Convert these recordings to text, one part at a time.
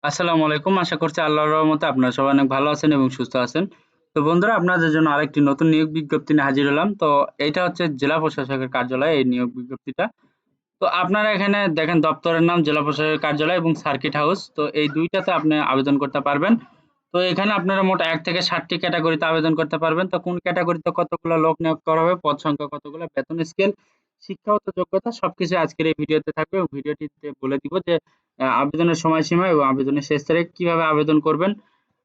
আসসালামু আলাইকুম। আশা করছি আল্লাহর রহমতে আপনারা সবাই অনেক ভালো আছেন এবং সুস্থ আছেন। তো বন্ধুরা আপনাদের জন্য আরেকটি নতুন নিয়োগ বিজ্ঞপ্তি নিয়ে হাজির হলাম। তো এইটা হচ্ছে জেলা প্রশাসকের কার্যালয় এই নিয়োগ বিজ্ঞপ্তিটা। তো আপনারা এখানে দেখেন দপ্তরের নাম জেলা প্রশাসকের কার্যালয় এবং সার্কিট হাউস। তো এই ২ টাতে আপনি আবেদন করতে পারবেন। তো এখানে আপনারা মোট ১ থেকে ৭ টি ক্যাটেগরিতে আবেদন করতে পারবেন। তো কোন ক্যাটেগরিতে কতগুলা লোক নিয়োগ করা হবে, পদ সংখ্যা কতগুলা, বেতন স্কেল, শিক্ষাগত যোগ্যতা সবকিছু আজকের এই ভিডিওতে থাকবে এবং ভিডিওটিতে বলে দিব যে আবেদনের সময়সীমা এবং আবেদনের শেষ তারিখ, কিভাবে আবেদন করবেন,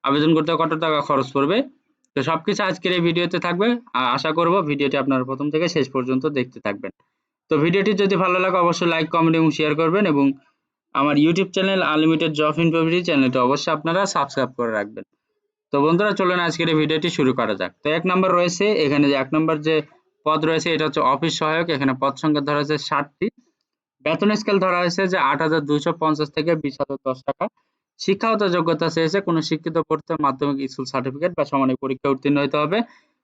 আবেদন করতে কত টাকা খরচ পড়বে। তো সবকিছু আজকের এই ভিডিওতে থাকবে। আশা করব ভিডিওটি আপনারা প্রথম থেকে শেষ পর্যন্ত দেখতে থাকবেন। তো ভিডিওটি যদি ভালো লাগে অবশ্যই লাইক, কমেন্ট এবং শেয়ার করবেন এবং আমার ইউটিউব চ্যানেল আনলিমিটেড জব ইনফোভিডি চ্যানেলটি অবশ্যই আপনারা সাবস্ক্রাইব করে রাখবেন। তো বন্ধুরা চলুন আজকের এই ভিডিওটি শুরু করা যাক। তো ১ নাম্বার রয়েছে এখানে যে ১ নাম্বার যে পদ রয়েছে এটা হচ্ছে অফিস সহায়ক। এখানে পদ সংখ্যা ধরা হয়েছে ৬০ টি। বেতন স্কেল ধরা হয়েছে যে ৮,২৫০ থেকে ২০,০১০ টাকা। শিক্ষাগত যোগ্যতা চেয়েছে কোনো শিক্ষিত পড়তে মাধ্যমিক স্কুল সার্টিফিকেট বা সমানের পরীক্ষায় উত্তীর্ণ হতে হবে।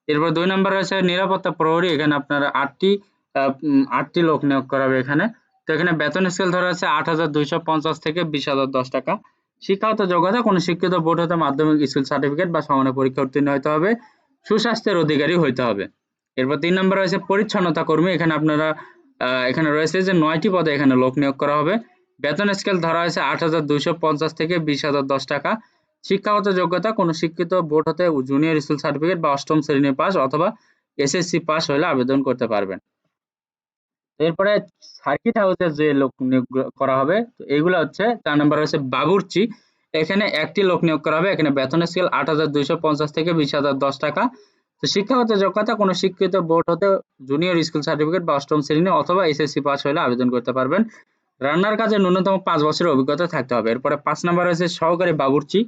এরপর ২ নাম্বার রয়েছে নিরাপত্তা প্রহরী। এখানে আপনার ৮ টি লোক নিয়োগ করা হবে এখানে। তো এখানে বেতন স্কেল ধরা হয়েছে ৮,২৫০ থেকে ২০,০১০ টাকা। শিক্ষাগত যোগ্যতা কোনো শিক্ষিত বোর্ড হতে মাধ্যমিক স্কুল সার্টিফিকেট বা সমানের পরীক্ষায় উত্তীর্ণ হতে হবে। সুস্বাস্থ্যের অধিকারী হইতে হবে। এরপর ৩ নাম্বার রয়েছে পরিচ্ছন্নতা কর্মী। এখানে আপনারা এখানে রয়েছে যে ৯ টি পদে এখানে লোক নিয়োগ করা হবে। বেতন স্কেল ধরা হয়েছে ৮,২৫০ থেকে ২০,০১০ টাকা। শিক্ষাগত যোগ্যতা কোনো শিক্ষিত বোর্ড হতে জুনিয়র স্কুল সার্টিফিকেট বা ৮ম শ্রেণী পাস অথবা এসএসসি পাস হলে আবেদন করতে পারবেন। এরপরে সার্কিট হাউসের যে লোক নিয়োগ করা হবে তো এগুলো হচ্ছে ৪ নাম্বার হচ্ছে বাবুর্চি। এখানে ১ টি লোক নিয়োগ করা হবে। এখানে বেতন স্কেল ৮,২৫০ থেকে ২০,০১০ টাকা। তো শিক্ষাগত যোগ্যতা কোনো শিক্ষিত বোর্ড হতে জুনিয়র স্কুল সার্টিফিকেট বা ৮ম শ্রেণী অথবা এসএসসি পাস হলে আবেদন করতে পারবেন। রান্নার কাজে ন্যূনতম ৫ বছরের অভিজ্ঞতা থাকতে হবে। এরপরে ৫ নাম্বার হচ্ছে সহকারী বাবুর্চি।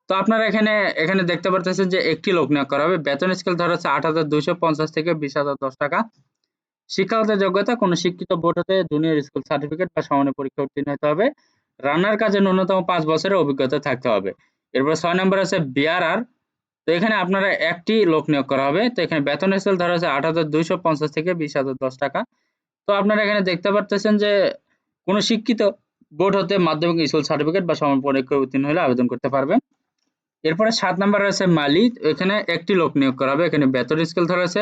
তো আপনারা এখানে দেখতে পারতেছেন যে ১ টি লোক নিয়োগ করা হবে। বেতন স্কেল ধরা হচ্ছে ৮,২৫০ থেকে ২০,০১০ টাকা। শিক্ষাগত যোগ্যতা কোনো শিক্ষিত বোর্ড হতে জুনিয়র স্কুল সার্টিফিকেট বা সমানের পরীক্ষায় উত্তীর্ণ হতে হবে। রান্নার কাজে ন্যূনতম ৫ বছরের অভিজ্ঞতা থাকতে হবে। এরপর ৬ নম্বর আছে বিআরআর। তো এখানে আপনারা ১ টি লোক নিয়োগ করা হবে। তো এখানে বেতন স্কেল ধরা হচ্ছে ৮,২৫০ থেকে ২০,০১০ টাকা। তো আপনারা এখানে দেখতে পারতেছেন যে কোনো শিক্ষিত বোর্ড হতে মাধ্যমিক স্কুল সার্টিফিকেট বা সমান পরীক্ষায় উত্তীর্ণ হলে আবেদন করতে পারবেন। এরপরে ৭ নাম্বার রয়েছে মালি। এখানে ১ টি লোক নিয়োগ করা হবে। এখানে বেতন স্কেল ধরা হয়েছে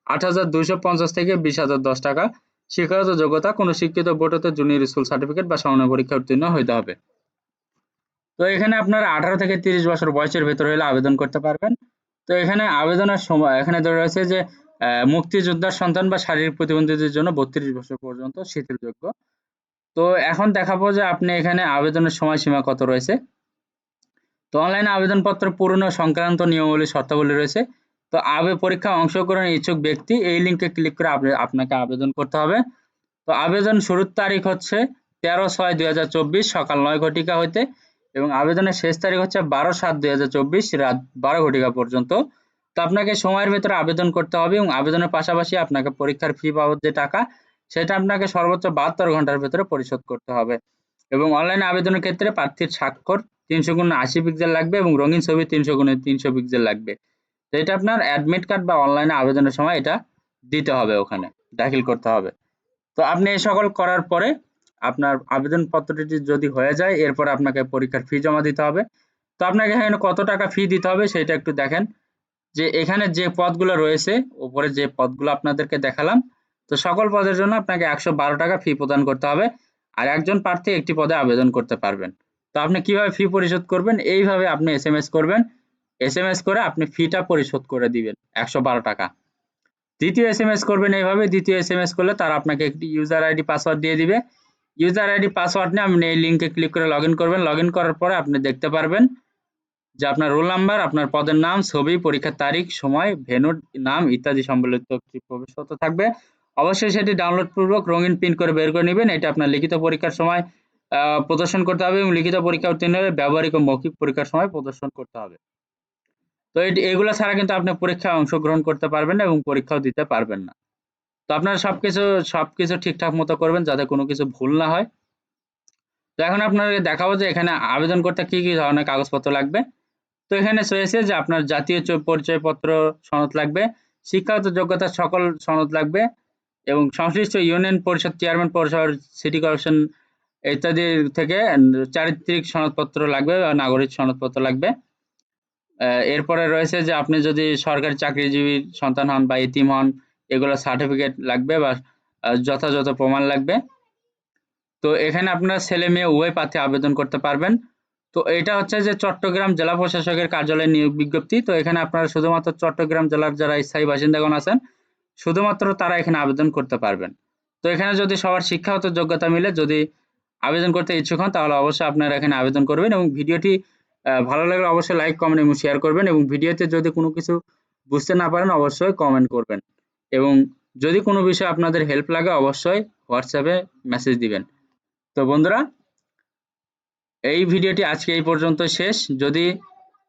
৮,২৫০ থেকে ২০,০১০ টাকা। শিক্ষাগত যোগ্যতা কোনো শিক্ষিত বোর্ড হতে জুনিয়র স্কুল সার্টিফিকেট বা সমান পরীক্ষায় উত্তীর্ণ হইতে হবে। তো এখানে আপনারা ১৮ থেকে ৩০ বছর বয়সের ভেতর হলে আবেদন করতে পারবেন। তো এখানে আবেদনের সময় এখানে ধরে রয়েছে যে মুক্তিযোদ্ধার সন্তান বা শারীরিক প্রতিবন্ধীদের জন্য ৩২ বছর পর্যন্ত শিথিলযোগ্য। তো এখন দেখাবো যে আপনি এখানে আবেদনের সময়সীমা কত রয়েছে। তো অনলাইনে আবেদনপত্র পূরণ সংক্রান্ত নিয়মাবলী শর্তাবলী রয়েছে। তো পরীক্ষায় অংশগ্রহণের ইচ্ছুক ব্যক্তি এই লিঙ্কে ক্লিক করে আপনাকে আবেদন করতে হবে। তো আবেদন শুরুর তারিখ হচ্ছে ১৩/৬/২০২৪ সকাল ৯ ঘটিকা হইতে এবং আবেদনের শেষ তারিখ হচ্ছে ১২/৭/২০২৪ রাত ১২ ঘটিকা পর্যন্ত। তো আপনাকে সময়ের ভেতরে আবেদন করতে হবে এবং আবেদনের পাশাপাশি আপনাকে পরীক্ষার ফি বাবদ যে টাকা সেটা আপনাকে সর্বোচ্চ ৭২ ঘন্টার ভেতরে পরিশোধ করতে হবে। এবং অনলাইনে আবেদনের ক্ষেত্রে প্রার্থীর স্বাক্ষর ৩০০x৮০ পিক্সেল লাগবে এবং রঙিন ছবি ৩০০x৩০০ পিক্সেল লাগবে। তো এটা আপনার অ্যাডমিট কার্ড বা অনলাইনে আবেদনের সময় এটা দিতে হবে, ওখানে দাখিল করতে হবে। তো আপনি এই সকল করার পরে আপনার আবেদনপত্রটি যদি হয়ে যায় এরপর আপনাকে পরীক্ষার ফি জমা দিতে হবে। তো আপনাকে এখানে কত টাকা ফি দিতে হবে সেটা একটু দেখেন যে এখানে যে পদগুলো রয়েছে উপরে যে পদগুলো আপনাদেরকে দেখালাম তো সকল পদের জন্য আপনাকে ১১২ টাকা ফি প্রদান করতে হবে। আর একজন প্রার্থী একটি পদে আবেদন করতে পারবেন। তো আপনি কিভাবে ফি পরিশোধ করবেন, এইভাবে আপনি এসএমএস করবেন। এসএমএস করে আপনি ফিটা পরিশোধ করে দিবেন ১১২ টাকা। দ্বিতীয় এসএমএস করবেন এইভাবে, দ্বিতীয় এসএমএস করলে তারা আপনাকে একটি ইউজার আইডি পাসওয়ার্ড দিয়ে দিবে। ইউজার আইডি পাসওয়ার্ড নিয়ে আপনি এই লিঙ্কে ক্লিক করে লগইন করবেন। লগইন করার পরে আপনি দেখতে পারবেন যে আপনার রোল নাম্বার, আপনার পদের নাম, ছবি, পরীক্ষার তারিখ, সময়, ভেন্যুর নাম ইত্যাদি সম্বলিত একটি প্রবেশপত্র থাকবে। অবশ্যই সেটি ডাউনলোড পূর্বক রঙিন প্রিন্ট করে বের করে নেবেন। এটা আপনার লিখিত পরীক্ষার সময় প্রদর্শন করতে হবে এবং লিখিত পরীক্ষা উত্তীর্ণ হলে ব্যবহারিক ও মৌখিক পরীক্ষার সময় প্রদর্শন করতে হবে। তো এগুলো ছাড়া কিন্তু আপনি পরীক্ষায় অংশগ্রহণ করতে পারবেন না এবং পরীক্ষাও দিতে পারবেন না। তো আপনারা সবকিছু ঠিকঠাক মতো করবেন যাতে কোনো কিছু ভুল না হয়। তো এখন আপনাকে দেখাবো যে এখানে আবেদন করতে কি কি ধরনের কাগজপত্র লাগবে। তো এখানে রয়েছে যে আপনার জাতীয় পরিচয়পত্র সনদ লাগবে, শিক্ষাগত যোগ্যতার সকল সনদ লাগবে এবং সংশ্লিষ্ট ইউনিয়ন পরিষদ চেয়ারম্যান, পৌরসভার সিটি কর্পোরেশন ইত্যাদি থেকে চারিত্রিক সনদপত্র লাগবে বা নাগরিক সনদপত্র লাগবে। এরপরে রয়েছে যে আপনি যদি সরকারি চাকরিজীবীর সন্তান হন বা এতিম হন, এগুলো সার্টিফিকেট লাগবে বা যথাযথ প্রমাণ লাগবে। তো এখানে আপনার ছেলে মেয়ে উভয় প্রার্থী আবেদন করতে পারবেন। তো এটা হচ্ছে যে চট্টগ্রাম জেলা প্রশাসকের কার্যালয়ের নিয়োগ বিজ্ঞপ্তি। তো এখানে আপনারা শুধুমাত্র চট্টগ্রাম জেলার যারা স্থায়ী বাসিন্দাগণ আছেন, শুধুমাত্র তারা এখানে আবেদন করতে পারবেন। তো এখানে যদি সবার শিক্ষাগত যোগ্যতা মিলে, যদি আবেদন করতে ইচ্ছুক হন, তাহলে অবশ্যই আপনারা এখানে আবেদন করবেন এবং ভিডিওটি ভালো লাগলে অবশ্যই লাইক, কমেন্ট এবং শেয়ার করবেন এবং ভিডিওতে যদি কোনো কিছু বুঝতে না পারেন অবশ্যই কমেন্ট করবেন এবং যদি কোনো বিষয়ে আপনাদের হেল্প লাগে অবশ্যই হোয়াটসঅ্যাপে মেসেজ দিবেন। তো বন্ধুরা, এই ভিডিওটি আজকে এই পর্যন্ত শেষ। যদি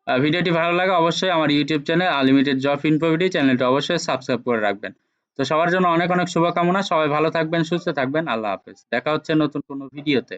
ভিডিওটি ভালো লাগে অবশ্যই আমার YouTube channel unlimited job info video চ্যানেলটি অবশ্যই সাবস্ক্রাইব করে রাখবেন। তো সবার জন্য অনেক অনেক শুভকামনা। সবাই ভালো থাকবেন, সুস্থ থাকবেন। আল্লাহ হাফেজ। দেখা হচ্ছে নতুন কোনো ভিডিওতে।